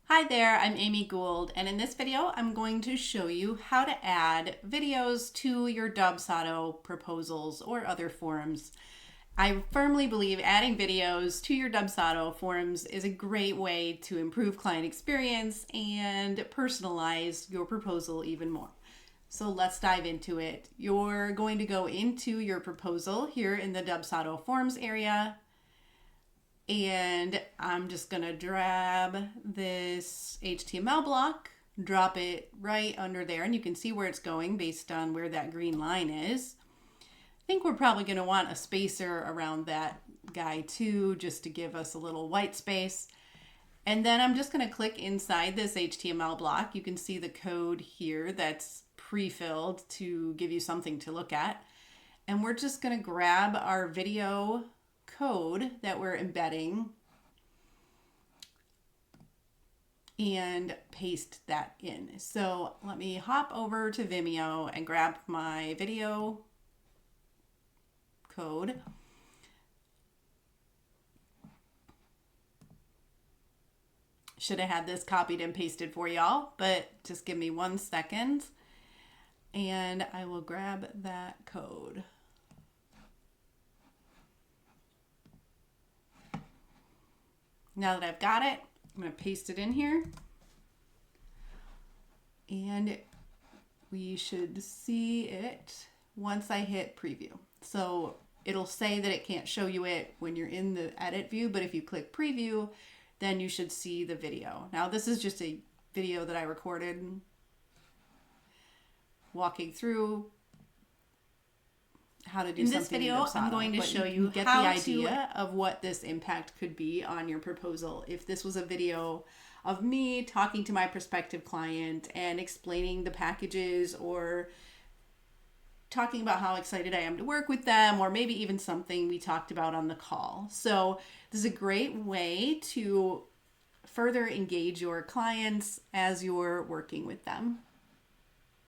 Hi there, I'm Amy Gould, and in this video I'm going to show you how to add videos to your Dubsado proposals or other forms. I firmly believe adding videos to your Dubsado forms is a great way to improve client experience and personalize your proposal even more. So let's dive into it. You're going to go into your proposal here in the Dubsado forms area. And I'm just gonna grab this HTML block, drop it right under there, and you can see where it's going based on where that green line is. I think we're probably gonna want a spacer around that guy too, just to give us a little white space. And then I'm just gonna click inside this HTML block. You can see the code here that's pre-filled to give you something to look at. And we're just gonna grab our video code that we're embedding and paste that in. So let me hop over to Vimeo and grab my video code. Should have had this copied and pasted for y'all, but just give me 1 second and I will grab that code. Now that I've got it, I'm going to paste it in here. And we should see it once I hit preview. So it'll say that it can't show you it when you're in the edit view, but if you click preview, then you should see the video. Now this is just a video that I recorded walking through how to do something. In this video, I'm going to show you get the idea of what this impact could be on your proposal. If this was a video of me talking to my prospective client and explaining the packages or talking about how excited I am to work with them, or maybe even something we talked about on the call. So this is a great way to further engage your clients as you're working with them.